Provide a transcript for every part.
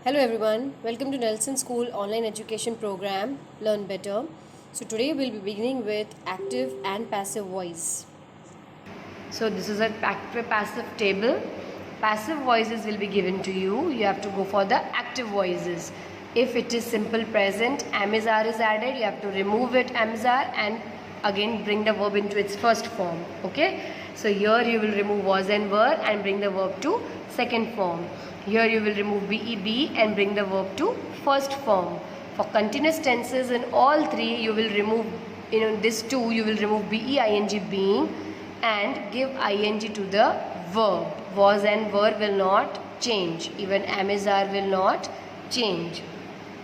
Hello everyone, welcome to Nelson School online education program Learn Better. So today we'll be beginning with active and passive voice. So this is an active passive table. Passive voices will be given to you. You have to go for the active voices. If it is simple present, amizar is added, you have to remove it amizar and again bring the verb into its first form. Okay? So here you will remove was and were and bring the verb to second form. Here you will remove BEB and bring the verb to first form. For continuous tenses in all three you will remove, this two you will remove BEING being and give ing to the verb. Was and were will not change. Even amizar will not change.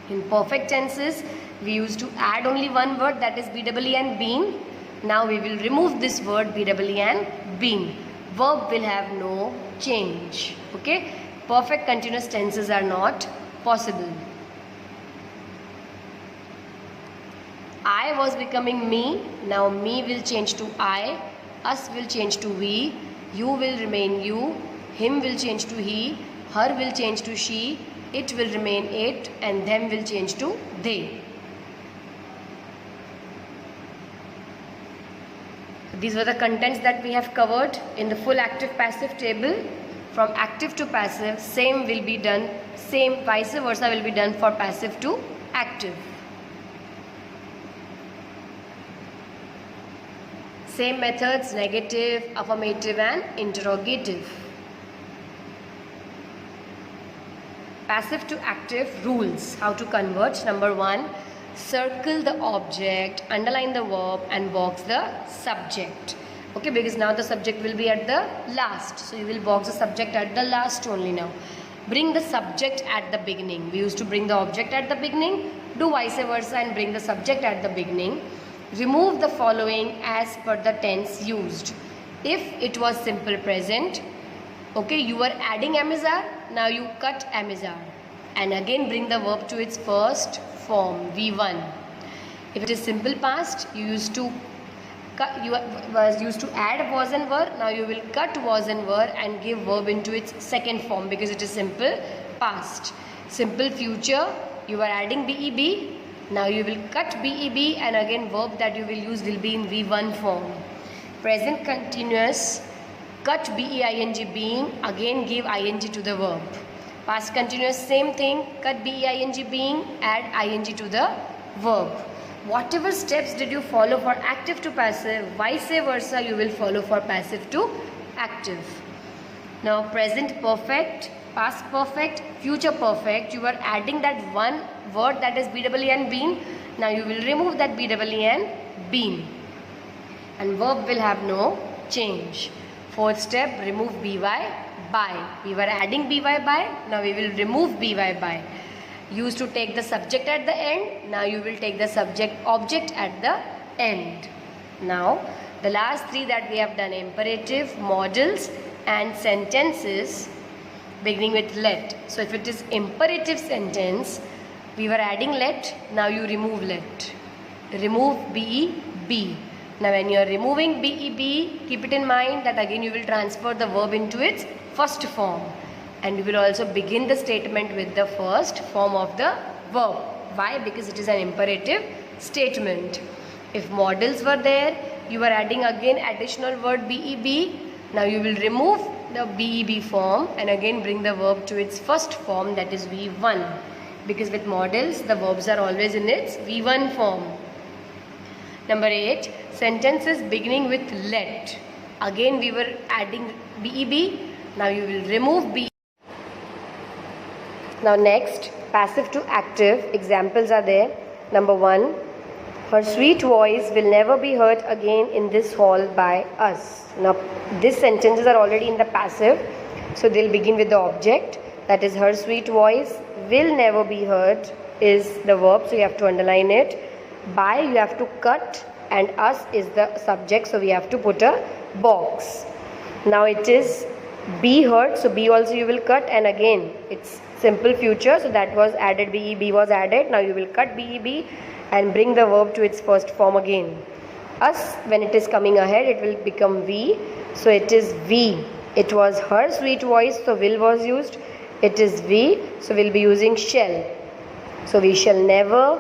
In perfect tenses, we used to add only one word, that is BEE and been. Now we will remove this word BEE and been. Verb will have no change. Okay? Perfect continuous tenses are not possible. I was becoming me. Now me will change to I. Us will change to we. You will remain you. Him will change to he. Her will change to she. It will remain it, and them will change to they. These were the contents that we have covered in the full active passive table. From active to passive, same will be done, same vice versa will be done for passive to active. Same methods, negative, affirmative and interrogative. Passive to active rules. How to convert? Number 1, circle the object, underline the verb and box the subject. Okay, because now the subject will be at the last. So you will box the subject at the last only now. Bring the subject at the beginning. We used to bring the object at the beginning. Do vice versa and bring the subject at the beginning. Remove the following as per the tense used. If it was simple present, okay, you were adding amizar, now you cut amizar and again bring the verb to its first form, V1. If it is simple past, you used to add was and were, now you will cut was and were and give verb into its second form because it is simple past. Simple future, you are adding BEB, now you will cut BEB and again verb that you will use will be in V1 form. Present continuous, cut BEING being, again give ing to the verb. Past continuous, same thing, cut BEING being, add ing to the verb. Whatever steps did you follow for active to passive, vice versa you will follow for passive to active. Now present perfect, past perfect, future perfect, you are adding that one word that is BEE and been. Now you will remove that BEE and been and verb will have no change. Fourth step, remove by. We were adding by, now we will remove by. Used to take the subject at the end, now you will take the subject object at the end. Now the last three that we have done, imperative, modals and sentences beginning with let. So if it is imperative sentence, we were adding let, now you remove let. Remove BEB. Now when you are removing BEB, keep it in mind that again you will transfer the verb into its first form. And you will also begin the statement with the first form of the verb. Why? Because it is an imperative statement. If modals were there, you are adding again additional word BEB. Now you will remove the BEB form and again bring the verb to its first form, that is V1. Because with modals, the verbs are always in its V1 form. Number 8, sentences beginning with let. Again we were adding BEB. Now you will remove BEB. Now next, passive to active, examples are there. Number 1, her sweet voice will never be heard again in this hall by us. Now these sentences are already in the passive, so they'll begin with the object, that is her sweet voice will never be heard is the verb, so you have to underline it. By you have to cut and us is the subject, so we have to put a box. Now it is be heard, so be also you will cut and again it's simple future, so that was added, BEB was added. Now you will cut BEB and bring the verb to its first form again. Us, when it is coming ahead, it will become we, so it is we. It was her sweet voice, so will was used, It is we, so we'll be using shall. So we shall never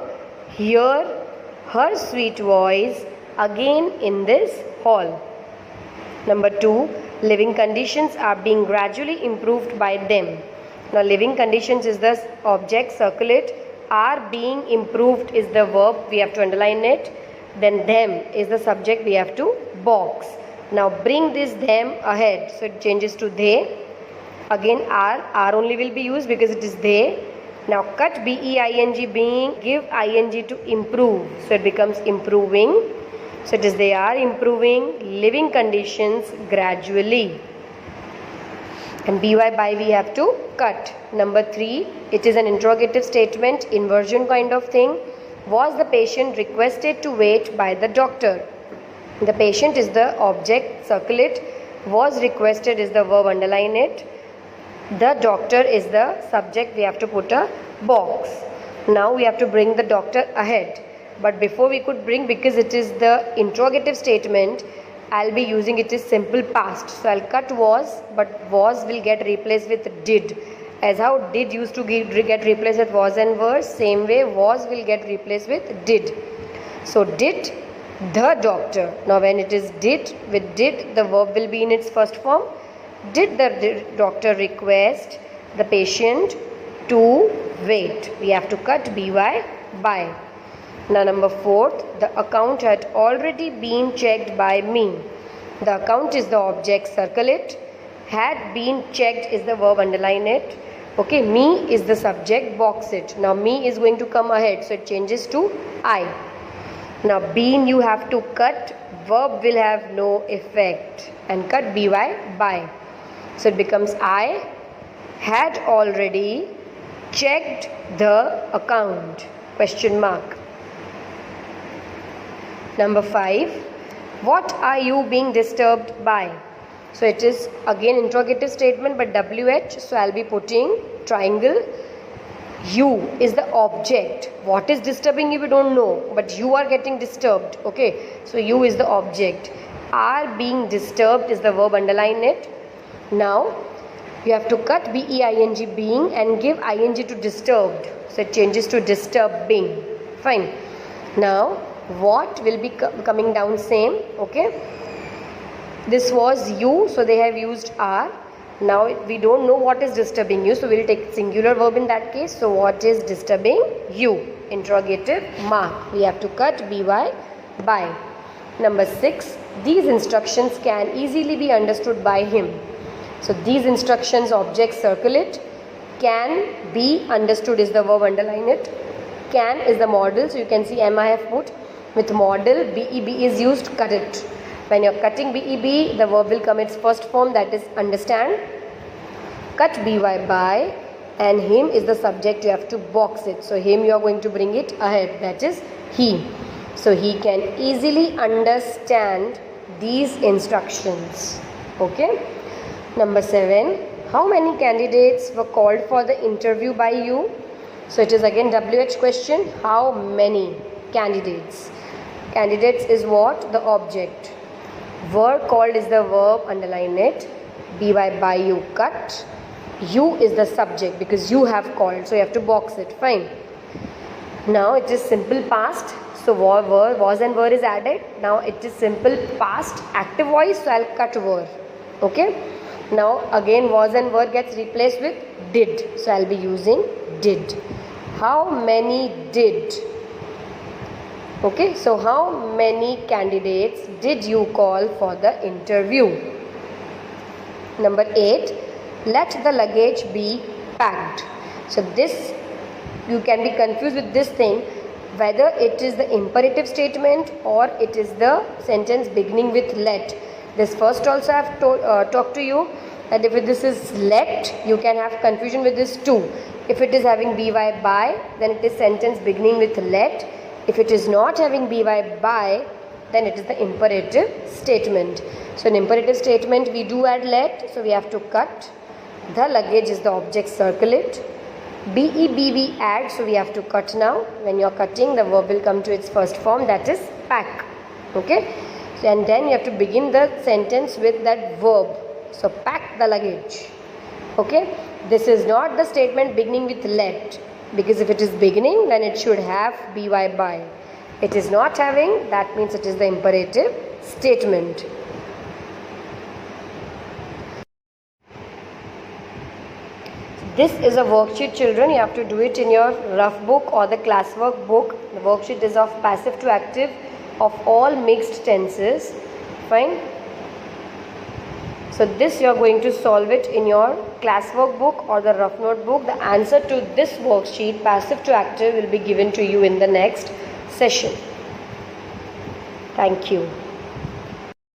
hear her sweet voice again in this hall. Number 2, living conditions are being gradually improved by them. Now living conditions is the object, circle it. Are being improved is the verb, we have to underline it. Then them is the subject, we have to box. Now bring this them ahead, so it changes to they. Again are only will be used because it is they. Now cut being, being, give ing to improve, so it becomes improving. So it is they are improving living conditions gradually. And by we have to cut. Number 3, it is an interrogative statement, inversion kind of thing. Was the patient requested to wait by the doctor? The patient is the object, circle it. Was requested is the verb, underline it. The doctor is the subject, we have to put a box. Now we have to bring the doctor ahead. But before we could bring, because it is the interrogative statement, I'll be using it is simple past. So I'll cut was, but was will get replaced with did. As how did used to get replaced with was and were, same way was will get replaced with did. So did the doctor. Now when it is did, with did the verb will be in its first form. Did the doctor request the patient to wait? We have to cut by. Now number 4, the account had already been checked by me. The account is the object, circle it. Had been checked is the verb, underline it. Okay, me is the subject, box it. Now me is going to come ahead, so it changes to I. Now been you have to cut, verb will have no effect, and cut by. So it becomes I had already checked the account, question mark. Number 5, what are you being disturbed by? So it is again interrogative statement but WH, so I'll be putting triangle. You is the object. What is disturbing you we don't know, but you are getting disturbed. Okay, so you is the object. Are being disturbed is the verb, underline it. Now you have to cut being, being, and give ing to disturbed, so it changes to disturbing. Fine. Now what will be coming down same. Okay, this was you, so they have used are. Now we don't know what is disturbing you, so we'll take singular verb in that case. So what is disturbing you? Interrogative mark. We have to cut by. Number 6, these instructions can easily be understood by him. So these instructions, object, circle it. Can be understood is the verb, underline it. Can is the model, so you can see M I have put. With model, BEB is used, cut it. When you are cutting BEB, the verb will come its first form, that is understand. Cut by, and him is the subject, you have to box it. So him you are going to bring it ahead, that is he. So he can easily understand these instructions. Okay. Number 7, how many candidates were called for the interview by you? So it is again WH question, how many candidates? Candidates is what? The object. Were called is the verb, underline it. By you cut. You is the subject because you have called, so you have to box it. Fine. Now it is simple past. So was and were is added. Now it is simple past active voice, so I'll cut were. Okay. Now again was and were gets replaced with did, so I'll be using did. How many did? Okay, so how many candidates did you call for the interview? Number 8, let the luggage be packed. So this, you can be confused with this thing, whether it is the imperative statement or it is the sentence beginning with let. This first also I have talked to you that if this is let, you can have confusion with this too. If it is having by, then it is sentence beginning with let. If it is not having by, then it is the imperative statement. So in imperative statement we do add let, so we have to cut. The luggage is the object, circle it. BEB we add, so we have to cut now. When you are cutting, the verb will come to its first form, that is pack. Okay, and then you have to begin the sentence with that verb. So pack the luggage. Okay, this is not the statement beginning with let, because if it is beginning, then it should have by. It is not having, that means it is the imperative statement. This is a worksheet, children. You have to do it in your rough book or the classwork book. The worksheet is of passive to active of all mixed tenses. Fine. So this you are going to solve it in your classwork book or the rough note book. The answer to this worksheet, passive to active, will be given to you in the next session. Thank you.